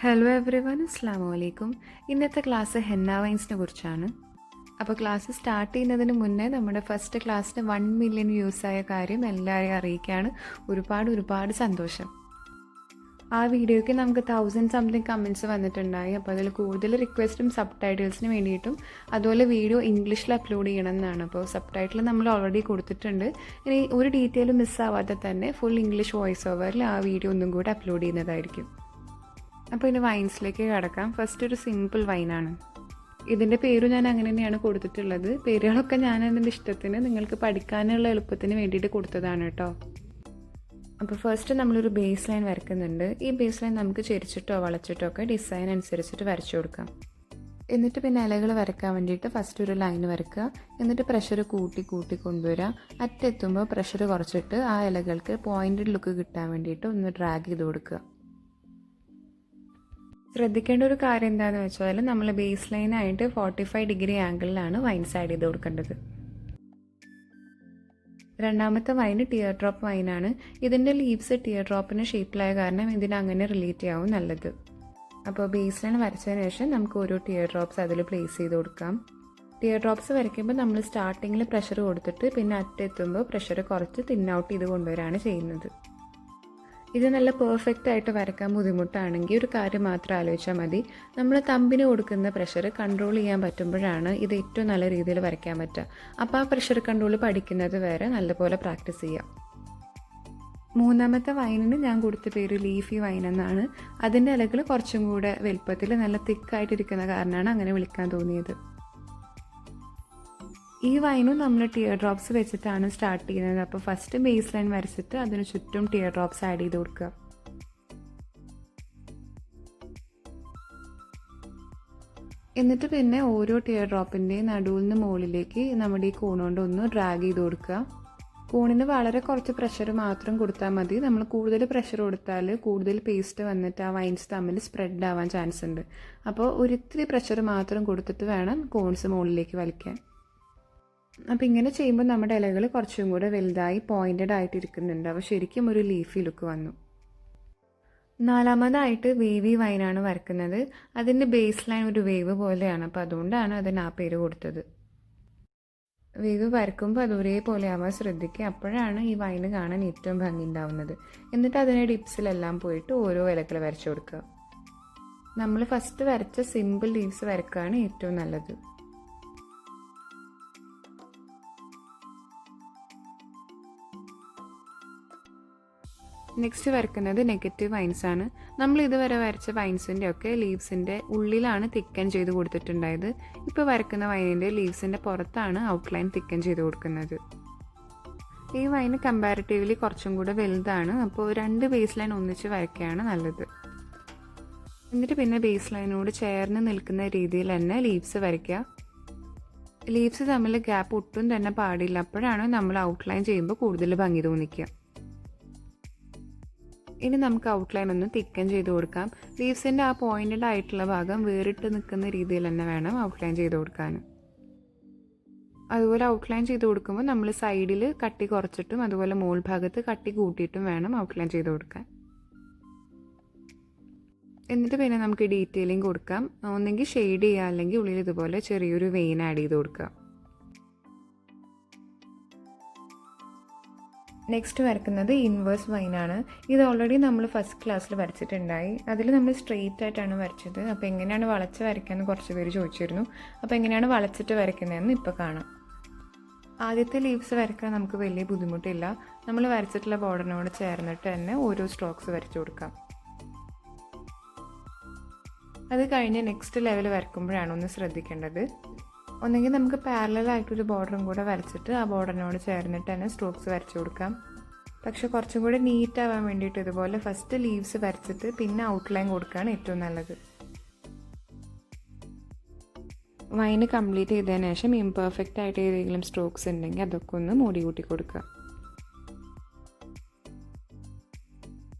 Hello every one, അസ്സാം വലൈക്കും. ഇന്നത്തെ ക്ലാസ് ഹെന്ന വൈൻസിനെ കുറിച്ചാണ്. അപ്പോൾ ക്ലാസ് സ്റ്റാർട്ട് ചെയ്യുന്നതിന് മുന്നേ നമ്മുടെ ഫസ്റ്റ് ക്ലാസ്സിന് 1 മില്യൺ വ്യൂസ് ആയ കാര്യം എല്ലാവരെയും അറിയിക്കുകയാണ്. ഒരുപാട് സന്തോഷം. ആ വീഡിയോയ്ക്ക് നമുക്ക് 1000 സംതിങ് കമൻറ്റ്സ് വന്നിട്ടുണ്ടായി. അപ്പോൾ അതിൽ കൂടുതൽ റിക്വസ്റ്റും സബ്ടൈറ്റിൽസിന് വേണ്ടിയിട്ടും അതുപോലെ വീഡിയോ ഇംഗ്ലീഷിൽ അപ്ലോഡ് ചെയ്യണം എന്നാണ്. അപ്പോൾ സബ്ടൈറ്റിൽ നമ്മൾ ഓൾറെഡി കൊടുത്തിട്ടുണ്ട്. ഇനി ഒരു ഡീറ്റെയിലും മിസ്സാവാതെ തന്നെ ഫുൾ ഇംഗ്ലീഷ് വോയിസ് ഓവറിൽ ആ വീഡിയോ ഒന്നും കൂടി അപ്ലോഡ് ചെയ്യുന്നതായിരിക്കും. അപ്പോൾ ഇനി വൈൻസിലേക്ക് കിടക്കാം. ഫസ്റ്റ് ഒരു സിമ്പിൾ വൈനാണ്. ഇതിൻ്റെ പേരും ഞാൻ അങ്ങനെ തന്നെയാണ് കൊടുത്തിട്ടുള്ളത്. പേരുകളൊക്കെ ഞാൻ എൻ്റെ ഇഷ്ടത്തിന് നിങ്ങൾക്ക് പഠിക്കാനുള്ള എളുപ്പത്തിന് വേണ്ടിയിട്ട് കൊടുത്തതാണ് കേട്ടോ. അപ്പോൾ ഫസ്റ്റ് നമ്മളൊരു ബേസ് ലൈൻ വരയ്ക്കുന്നുണ്ട്. ഈ ബേസ് ലൈൻ നമുക്ക് ചെരിച്ചിട്ടോ വളച്ചിട്ടോ ഒക്കെ ഡിസൈൻ അനുസരിച്ചിട്ട് വരച്ചു കൊടുക്കാം. എന്നിട്ട് പിന്നെ ഇലകൾ വരയ്ക്കാൻ വേണ്ടിയിട്ട് ഫസ്റ്റ് ഒരു ലൈൻ വരയ്ക്കുക. എന്നിട്ട് പ്രഷർ കൂട്ടി കൊണ്ടുവരിക. അറ്റെത്തുമ്പോൾ പ്രഷർ കുറച്ചിട്ട് ആ ഇലകൾക്ക് പോയിൻറ്റഡ് ലുക്ക് കിട്ടാൻ വേണ്ടിയിട്ട് ഒന്ന് ഡ്രാഗ് ചെയ്ത് കൊടുക്കുക. ശ്രദ്ധിക്കേണ്ട ഒരു കാര്യം എന്താണെന്ന് വെച്ചാൽ നമ്മൾ ബേസ് ലൈനായിട്ട് 45 ഡിഗ്രി ആംഗിളിലാണ് വൈൻസ് ആഡ് ചെയ്ത് കൊടുക്കേണ്ടത്. രണ്ടാമത്തെ വൈന് ടിയർ ഡ്രോപ്പ് വൈനാണ്. ഇതിൻ്റെ ലീവ്സ് ടിയർ ഡ്രോപ്പിന് ഷേപ്പിലായ കാരണം ഇതിന് അങ്ങനെ റിലേറ്റ് ചെയ്യാവും നല്ലത്. അപ്പോൾ ബേസ് ലൈൻ വരച്ചതിന് ശേഷം നമുക്ക് ഓരോ ടിയർ ഡ്രോപ്സ് അതിൽ പ്ലേസ് ചെയ്ത് കൊടുക്കാം. ടിയർ ഡ്രോപ്സ് വരയ്ക്കുമ്പോൾ നമ്മൾ സ്റ്റാർട്ടിങ്ങിൽ പ്രഷർ കൊടുത്തിട്ട് പിന്നെ അറ്റെത്തുമ്പോൾ പ്രഷർ കുറച്ച് തിൻ ഔട്ട് ചെയ്ത് കൊണ്ടുവരാണ് ചെയ്യുന്നത്. ഇത് നല്ല പെർഫെക്റ്റ് ആയിട്ട് വരയ്ക്കാൻ ബുദ്ധിമുട്ടാണെങ്കിൽ ഒരു കാര്യം മാത്രം ആലോചിച്ചാൽ മതി. നമ്മൾ തമ്പിന് കൊടുക്കുന്ന പ്രഷർ കൺട്രോൾ ചെയ്യാൻ പറ്റുമ്പോഴാണ് ഇത് ഏറ്റവും നല്ല രീതിയിൽ വരയ്ക്കാൻ പറ്റുക. അപ്പോൾ ആ പ്രഷർ കൺട്രോൾ പഠിക്കുന്നത് വരെ നല്ലപോലെ പ്രാക്ടീസ് ചെയ്യാം. മൂന്നാമത്തെ വൈനിന് ഞാൻ കൊടുത്ത പേര് ലീഫി വൈൻ എന്നാണ്. അതിൻ്റെ ഇലകൾ കുറച്ചും കൂടെ വലുപ്പത്തിൽ നല്ല തിക്കായിട്ടിരിക്കുന്ന കാരണമാണ് അങ്ങനെ വിളിക്കാൻ തോന്നിയത്. ഈ വൈനും നമ്മൾ ടിയർ ഡ്രോപ്സ് വെച്ചിട്ടാണ് സ്റ്റാർട്ട് ചെയ്യുന്നത്. അപ്പോൾ ഫസ്റ്റ് ബേസ് ലൈൻ വരച്ചിട്ട് അതിന് ചുറ്റും ടിയർ ഡ്രോപ്സ് ആഡ് ചെയ്ത് കൊടുക്കുക. എന്നിട്ട് പിന്നെ ഓരോ ടിയർ ഡ്രോപ്പിൻ്റെയും നടുവിൽ നിന്ന് മുകളിലേക്ക് നമ്മുടെ ഈ കോൺ കൊണ്ട് ഒന്ന് ഡ്രാഗ് ചെയ്ത് കൊടുക്കുക. കോണിന് വളരെ കുറച്ച് പ്രഷർ മാത്രം കൊടുത്താൽ മതി. നമ്മൾ കൂടുതൽ പ്രഷർ കൊടുത്താൽ കൂടുതൽ പേസ്റ്റ് വന്നിട്ട് ആ വൈൻസ് തമ്മിൽ സ്പ്രെഡ് ആവാൻ ചാൻസ് ഉണ്ട്. അപ്പോൾ ഒരിത്തിരി പ്രഷർ മാത്രം കൊടുത്തിട്ട് വേണം കോൺസ് മുകളിലേക്ക് വലിക്കാൻ. അപ്പോൾ ഇങ്ങനെ ചെയ്യുമ്പോൾ നമ്മുടെ ഇലകൾ കുറച്ചും കൂടെ വലുതായി പോയിൻറ്റഡ് ആയിട്ടിരിക്കുന്നുണ്ട്. അപ്പോൾ ശരിക്കും ഒരു ലീഫി ലുക്ക് വന്നു. നാലാമതായിട്ട് വേവി വൈനാണ് വരയ്ക്കുന്നത്. അതിൻ്റെ ബേസ് ലൈൻ ഒരു വേവ് പോലെയാണ്. അപ്പോൾ അതുകൊണ്ടാണ് അതിന് ആ പേര് കൊടുത്തത്. വേവ് വരയ്ക്കുമ്പോൾ അത് ഒരേപോലെ ആവാൻ ശ്രദ്ധിക്കുക. അപ്പോഴാണ് ഈ വൈന് കാണാൻ ഏറ്റവും ഭംഗി ഉണ്ടാവുന്നത്. എന്നിട്ട് അതിൻ്റെ ഡിപ്സിലെല്ലാം പോയിട്ട് ഓരോ ഇലകൾ വരച്ചു കൊടുക്കുക. നമ്മൾ ഫസ്റ്റ് വരച്ച സിമ്പിൾ ലീവ്സ് വരയ്ക്കുകയാണ് ഏറ്റവും നല്ലത്. നെക്സ്റ്റ് വരയ്ക്കുന്നത് നെഗറ്റീവ് വൈൻസ് ആണ്. നമ്മൾ ഇതുവരെ വരച്ച വൈൻസിൻ്റെ ഒക്കെ ലീവ്സിൻ്റെ ഉള്ളിലാണ് തിക്കൻ ചെയ്ത് കൊടുത്തിട്ടുണ്ടായത്. ഇപ്പോൾ വരയ്ക്കുന്ന വൈനിൻ്റെ ലീവ്സിൻ്റെ പുറത്താണ് ഔട്ട്ലൈൻ തിക്കൻ ചെയ്ത് കൊടുക്കുന്നത്. ഈ വൈന് കമ്പാരിറ്റീവ്ലി കുറച്ചും കൂടെ വലുതാണ്. അപ്പോൾ 2 ബേസ് ലൈൻ ഒന്നിച്ച് വരയ്ക്കുകയാണ് നല്ലത്. എന്നിട്ട് പിന്നെ ബേസ് ലൈനോട് ചേർന്ന് നിൽക്കുന്ന രീതിയിൽ തന്നെ ലീവ്സ് വരയ്ക്കുക. ലീവ്സ് തമ്മിൽ ഗ്യാപ്പ് ഒട്ടും തന്നെ പാടില്ല. അപ്പോഴാണ് നമ്മൾ ഔട്ട്ലൈൻ ചെയ്യുമ്പോൾ കൂടുതൽ ഭംഗി തോന്നിക്കുക. ഇനി നമുക്ക് ഔട്ട്ലൈൻ ഒന്ന് തിക്കൻ ചെയ്ത് കൊടുക്കാം. ലീവ്സിൻ്റെ ആ പോയിൻറ്റഡ് ആയിട്ടുള്ള ഭാഗം വേറിട്ട് നിൽക്കുന്ന രീതിയിൽ തന്നെ വേണം ഔട്ട്ലൈൻ ചെയ്ത് കൊടുക്കാൻ. അതുപോലെ ഔട്ട്ലൈൻ ചെയ്ത് കൊടുക്കുമ്പോൾ നമ്മൾ സൈഡിൽ കട്ടി കുറച്ചിട്ടും അതുപോലെ മോൾ ഭാഗത്ത് കട്ടി കൂട്ടിയിട്ടും വേണം ഔട്ട്ലൈൻ ചെയ്ത് കൊടുക്കാൻ. എന്നിട്ട് പിന്നെ നമുക്ക് ഡീറ്റെയിലിംഗ് കൊടുക്കാം. ഒന്നെങ്കിൽ ഷെയ്ഡ് ചെയ്യുക, അല്ലെങ്കിൽ ഉള്ളിൽ ഇതുപോലെ ചെറിയൊരു വെയിൻ ആഡ് ചെയ്ത് കൊടുക്കുക. നെക്സ്റ്റ് വരയ്ക്കുന്നത് ഇൻവേഴ്സ് വൈനാണ്. ഇത് ഓൾറെഡി നമ്മൾ ഫസ്റ്റ് ക്ലാസ്സിൽ വരച്ചിട്ടുണ്ടായി. അതിൽ നമ്മൾ സ്ട്രെയിറ്റ് ആയിട്ടാണ് വരച്ചത്. അപ്പോൾ എങ്ങനെയാണ് വളച്ച് വരയ്ക്കാമെന്ന് കുറച്ച് പേര് ചോദിച്ചിരുന്നു. അപ്പോൾ എങ്ങനെയാണ് വളച്ചിട്ട് വരയ്ക്കുന്നതെന്ന് ഇപ്പോൾ കാണാം. ആദ്യത്തെ ലീവ്സ് വരയ്ക്കാൻ നമുക്ക് വലിയ ബുദ്ധിമുട്ടില്ല. നമ്മൾ വരച്ചിട്ടുള്ള ബോർഡറിനോട് ചേർന്നിട്ട് തന്നെ ഓരോ സ്ട്രോക്സ് വരച്ചു കൊടുക്കാം. അത് കഴിഞ്ഞ് നെക്സ്റ്റ് ലെവൽ വരയ്ക്കുമ്പോഴാണ് ഒന്ന് ശ്രദ്ധിക്കേണ്ടത്. ഒന്നെങ്കിൽ നമുക്ക് പാരലലായിട്ടൊരു ബോർഡറും കൂടെ വരച്ചിട്ട് ആ ബോർഡറിനോട് ചേർന്നിട്ട് തന്നെ സ്ട്രോക്സ് വരച്ചു കൊടുക്കാം. പക്ഷെ കുറച്ചും കൂടെ നീറ്റ് ആവാൻ വേണ്ടിയിട്ട് ഇതുപോലെ ഫസ്റ്റ് ലീവ്സ് വരച്ചിട്ട് പിന്നെ ഔട്ട്ലൈൻ കൊടുക്കുകയാണ് ഏറ്റവും നല്ലത്. വൈന് കംപ്ലീറ്റ് ചെയ്തതിന് ശേഷം ഇംപെർഫെക്റ്റ് ആയിട്ട് ഏതെങ്കിലും സ്ട്രോക്സ് ഉണ്ടെങ്കിൽ അതൊക്കെ ഒന്ന് മൂടി കൂട്ടി കൊടുക്കുക.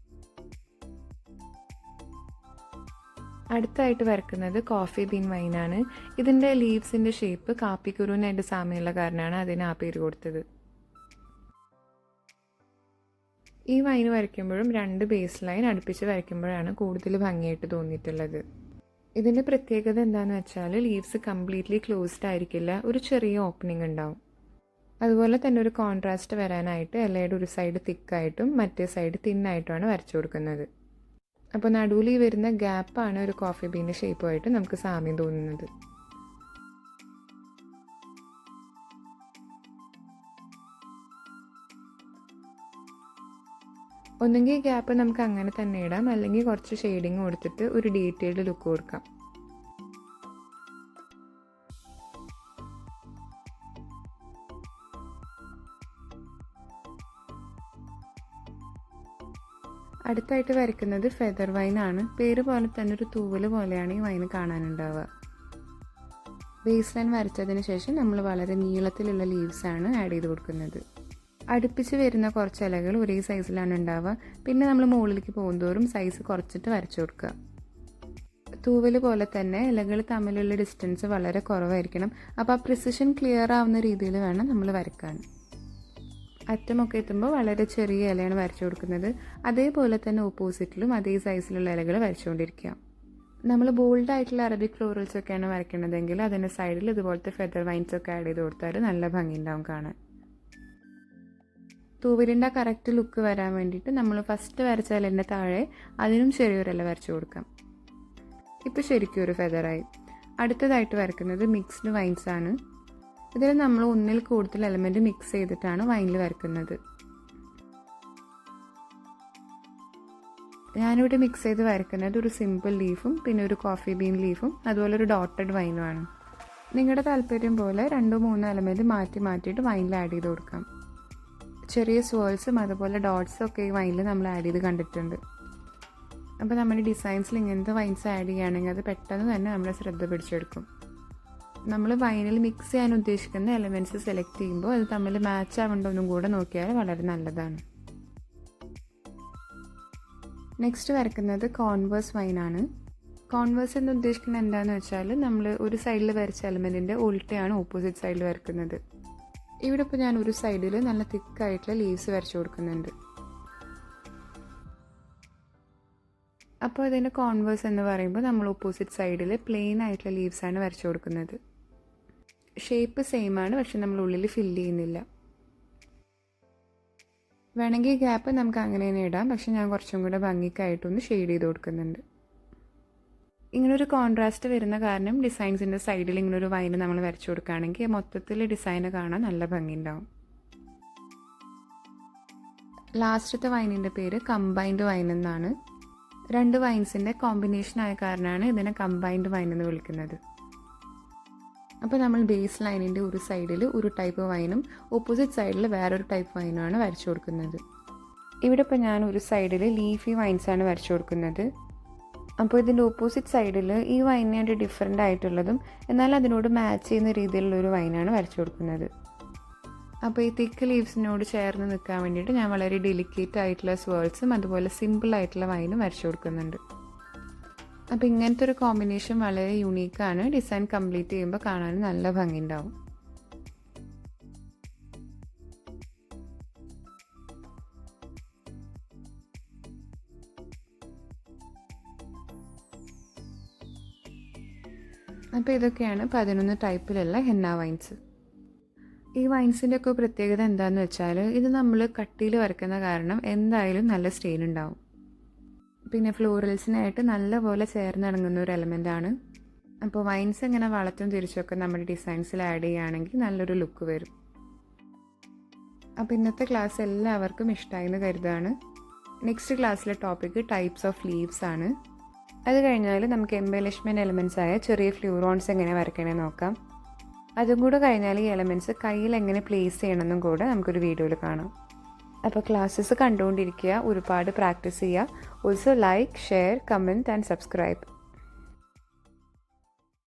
അടുത്തായിട്ട് വരയ്ക്കുന്നത് കോഫി ബീൻ വൈനാണ്. ഇതിൻ്റെ ലീവ്സിൻ്റെ ഷേപ്പ് കാപ്പിക്കുരുവിനായിട്ട് സാമ്യമുള്ള കാരണമാണ് അതിന് ആ പേര് കൊടുത്തത്. ഈ വൈന് വരയ്ക്കുമ്പോഴും 2 ബേസ് ലൈൻ അടുപ്പിച്ച് വരയ്ക്കുമ്പോഴാണ് കൂടുതൽ ഭംഗിയായിട്ട് തോന്നിയിട്ടുള്ളത്. ഇതിൻ്റെ പ്രത്യേകത എന്താണെന്ന് വെച്ചാൽ ലീവ്സ് കംപ്ലീറ്റ്ലി ക്ലോസ്ഡ് ആയിരിക്കില്ല, ഒരു ചെറിയ ഓപ്പണിംഗ് ഉണ്ടാവും. അതുപോലെ തന്നെ ഒരു കോൺട്രാസ്റ്റ് വരാനായിട്ട് ഇലയുടെ ഒരു സൈഡ് തിക്കായിട്ടും മറ്റേ സൈഡ് തിന്നായിട്ടുമാണ് വരച്ചു കൊടുക്കുന്നത്. അപ്പോൾ നടുവിൽ വരുന്ന ഗ്യാപ്പാണ് ഒരു കോഫി ബീൻ്റെ ഷേപ്പുമായിട്ട് നമുക്ക് സാമ്യം തോന്നുന്നത്. ഒന്നെങ്കിൽ ഗ്യാപ്പ് നമുക്ക് അങ്ങനെ തന്നെ ഇടാം, അല്ലെങ്കിൽ കുറച്ച് ഷെയ്ഡിങ് കൊടുത്തിട്ട് ഒരു ഡീറ്റെയിൽഡ് ലുക്ക് കൊടുക്കാം. അടുത്തായിട്ട് വരയ്ക്കുന്നത് ഫെദർ വൈനാണ്. പേര് പോലെ തന്നെ ഒരു തൂവൽ പോലെയാണ് ഈ വൈന് കാണാനുണ്ടാവുക. ബേസ് ലൈൻ വരച്ചതിന് ശേഷം നമ്മൾ വളരെ നീളത്തിലുള്ള ലീവ്സാണ് ആഡ് ചെയ്ത് കൊടുക്കുന്നത്. അടുപ്പിച്ച് വരുന്ന കുറച്ച് ഇലകൾ ഒരേ സൈസിലാണ് ഉണ്ടാവുക. പിന്നെ നമ്മൾ മുകളിലേക്ക് പോകുന്തോറും സൈസ് കുറച്ചിട്ട് വരച്ചു കൊടുക്കുക. തൂവൽ പോലെ തന്നെ ഇലകൾ തമ്മിലുള്ള ഡിസ്റ്റൻസ് വളരെ കുറവായിരിക്കണം. അപ്പോൾ ആ പ്രിസിഷൻ ക്ലിയർ ആവുന്ന രീതിയിൽ വേണം നമ്മൾ വരയ്ക്കാൻ. അറ്റമൊക്കെ എത്തുമ്പോൾ വളരെ ചെറിയ ഇലയാണ് വരച്ചു കൊടുക്കുന്നത്. അതേപോലെ തന്നെ ഓപ്പോസിറ്റിലും അതേ സൈസിലുള്ള ഇലകൾ വരച്ചുകൊണ്ടിരിക്കുക. നമ്മൾ ബോൾഡായിട്ടുള്ള അറബിക് ഫ്ലോറൽസൊക്കെയാണ് വരയ്ക്കുന്നതെങ്കിൽ അതിൻ്റെ സൈഡിൽ ഇതുപോലത്തെ ഫെദർ വൈൻസൊക്കെ ആഡ് ചെയ്ത് കൊടുത്താൽ നല്ല ഭംഗി ഉണ്ടാവും കാണാൻ. തൂവലിൻ്റെ കറക്റ്റ് ലുക്ക് വരാൻ വേണ്ടിയിട്ട് നമ്മൾ ഫസ്റ്റ് വരച്ച ഇലൻ്റെ താഴെ അതിനും ചെറിയൊരു ഇല വരച്ചു കൊടുക്കാം. ഇപ്പോൾ ശരിക്കും ഒരു ഫെദറായി. അടുത്തതായിട്ട് വരയ്ക്കുന്നത് മിക്സ്ഡ് വൈൻസാണ്. ഇതിൽ നമ്മൾ ഒന്നിൽ കൂടുതൽ എലമെൻറ്റ് മിക്സ് ചെയ്തിട്ടാണ് വൈനിൽ വരയ്ക്കുന്നത്. ഞാനിവിടെ മിക്സ് ചെയ്ത് വരയ്ക്കുന്നത് ഒരു സിമ്പിൾ ലീഫും പിന്നെ ഒരു കോഫി ബീൻ ലീഫും അതുപോലെ ഒരു ഡോട്ടഡ് വൈനുമാണ്. നിങ്ങളുടെ താല്പര്യം പോലെ 2-3 എലമെൻറ്റ് മാറ്റിയിട്ട് വൈനിൽ ആഡ് ചെയ്ത് കൊടുക്കാം. ചെറിയ സ്വേൾസും അതുപോലെ ഡോട്ട്സും ഒക്കെ ഈ വൈനിൽ നമ്മൾ ആഡ് ചെയ്ത് കണ്ടിട്ടുണ്ട്. അപ്പോൾ നമ്മുടെ ഡിസൈൻസിൽ ഇങ്ങനത്തെ വൈൻസ് ആഡ് ചെയ്യുകയാണെങ്കിൽ അത് പെട്ടെന്ന് തന്നെ നമ്മുടെ ശ്രദ്ധ പിടിച്ചെടുക്കും. നമ്മൾ വൈനിൽ മിക്സ് ചെയ്യാൻ ഉദ്ദേശിക്കുന്ന എലമെൻറ്റ്സ് സെലക്ട് ചെയ്യുമ്പോൾ അത് തമ്മിൽ മാച്ച് ആവേണ്ടതൊന്നും കൂടെ നോക്കിയാൽ വളരെ നല്ലതാണ്. നെക്സ്റ്റ് വരയ്ക്കുന്നത് കോൺവേഴ്സ് വൈനാണ്. കോൺവേഴ്സ് എന്ന് ഉദ്ദേശിക്കുന്നത് എന്താണെന്ന് വെച്ചാൽ നമ്മൾ ഒരു സൈഡിൽ വരച്ച എലമെൻറ്റിൻ്റെ ഉൾട്ടയാണ് ഓപ്പോസിറ്റ് സൈഡിൽ വരയ്ക്കുന്നത്. ഇവിടെ ഇപ്പോൾ ഞാൻ ഒരു സൈഡിൽ നല്ല തിക്കായിട്ടുള്ള ലീവ്സ് വരച്ചു കൊടുക്കുന്നുണ്ട്. അപ്പോൾ അതിൻ്റെ കോൺവേഴ്സ് എന്ന് പറയുമ്പോൾ നമ്മൾ ഓപ്പോസിറ്റ് സൈഡിൽ പ്ലെയിൻ ആയിട്ടുള്ള ലീവ്സാണ് വരച്ചു കൊടുക്കുന്നത്. ഷേപ്പ് സെയിം ആണ്, പക്ഷെ നമ്മൾ ഉള്ളിൽ ഫില്ല് ചെയ്യുന്നില്ല. വേണമെങ്കിൽ ഗ്യാപ്പ് നമുക്ക് അങ്ങനെ തന്നെ ഇടാം, പക്ഷെ ഞാൻ കുറച്ചും കൂടെ ഭംഗിക്കായിട്ടൊന്ന് ഷെയ്ഡ് ചെയ്ത് കൊടുക്കുന്നുണ്ട്. ഇങ്ങനൊരു കോൺട്രാസ്റ്റ് വരുന്ന കാരണം ഡിസൈൻസിൻ്റെ സൈഡിൽ ഇങ്ങനൊരു വൈന് നമ്മൾ വരച്ചു കൊടുക്കുകയാണെങ്കിൽ മൊത്തത്തിൽ ഡിസൈന് കാണാൻ നല്ല ഭംഗിയുണ്ടാവും. ലാസ്റ്റത്തെ വൈനിൻ്റെ പേര് കമ്പൈൻഡ് വൈൻ എന്നാണ്. 2 വൈൻസിൻ്റെ കോമ്പിനേഷൻ ആയ കാരണമാണ് ഇതിനെ കമ്പൈൻഡ് വൈൻ എന്ന് വിളിക്കുന്നത്. അപ്പോൾ നമ്മൾ ബേസ് ലൈനിൻ്റെ ഒരു സൈഡിൽ ഒരു ടൈപ്പ് വൈനും ഓപ്പോസിറ്റ് സൈഡിൽ വേറൊരു ടൈപ്പ് വൈനുമാണ് വരച്ചു കൊടുക്കുന്നത്. ഇവിടെ ഇപ്പോൾ ഞാൻ ഒരു സൈഡിൽ ലീഫി വൈൻസാണ് വരച്ചു കൊടുക്കുന്നത്. അപ്പോൾ ഇതിൻ്റെ ഓപ്പോസിറ്റ് സൈഡിൽ ഈ വൈനിനായിട്ട് ഡിഫറെൻ്റ് ആയിട്ടുള്ളതും എന്നാൽ അതിനോട് മാച്ച് ചെയ്യുന്ന രീതിയിലുള്ളൊരു വൈനാണ് വരച്ചു കൊടുക്കുന്നത്. അപ്പോൾ ഈ തിക്ക് ലീവ്സിനോട് ചേർന്ന് നിൽക്കാൻ വേണ്ടിയിട്ട് ഞാൻ വളരെ ഡെലിക്കേറ്റ് ആയിട്ടുള്ള സ്വേൾസും അതുപോലെ സിമ്പിൾ ആയിട്ടുള്ള വൈനും വരച്ചു കൊടുക്കുന്നുണ്ട്. അപ്പോൾ ഇങ്ങനത്തെ ഒരു കോമ്പിനേഷൻ വളരെ യുണീക്കാണ്. ഡിസൈൻ കംപ്ലീറ്റ് ചെയ്യുമ്പോൾ കാണാൻ നല്ല ഭംഗിയുണ്ടാവും. അപ്പോൾ ഇതൊക്കെയാണ് 11 ടൈപ്പിലുള്ള ഹെന്ന വൈൻസ്. ഈ വൈൻസിൻ്റെ ഒക്കെ പ്രത്യേകത എന്താണെന്ന് വെച്ചാൽ ഇത് നമ്മൾ കട്ടിയിൽ വരയ്ക്കുന്ന കാരണം എന്തായാലും നല്ല സ്റ്റെയിൻ ഉണ്ടാവും. പിന്നെ ഫ്ലോറൽസിനായിട്ട് നല്ലപോലെ ചേർന്നിണങ്ങുന്ന ഒരു എലമെൻ്റാണ്. അപ്പോൾ വൈൻസ് ഇങ്ങനെ വളച്ചും തിരിച്ചൊക്കെ നമ്മുടെ ഡിസൈൻസിൽ ആഡ് ചെയ്യുകയാണെങ്കിൽ നല്ലൊരു ലുക്ക് വരും. അപ്പോൾ ഇന്നത്തെ ക്ലാസ് എല്ലാവർക്കും ഇഷ്ടമായി എന്ന് കരുതാണ്. നെക്സ്റ്റ് ക്ലാസ്സിലെ ടോപ്പിക്ക് ടൈപ്സ് ഓഫ് ലീവ്സ് ആണ്. അത് കഴിഞ്ഞാൽ നമുക്ക് എംബെലിഷ്മെൻറ്റ് എലമെൻറ്റ്സ് ആയ ചെറിയ ഫ്ലൂറോൺസ് എങ്ങനെ വരയ്ക്കണമെന്ന് നോക്കാം. അതും കൂടെ കഴിഞ്ഞാൽ ഈ എലമെൻറ്റ്സ് കയ്യിൽ എങ്ങനെ പ്ലേസ് ചെയ്യണമെന്നും കൂടെ നമുക്കൊരു വീഡിയോയിൽ കാണാം. അപ്പോൾ ക്ലാസ്സസ് കണ്ടുകൊണ്ടിരിക്കുക, ഒരുപാട് പ്രാക്ടീസ് ചെയ്യുക. Also like, share, comment and subscribe.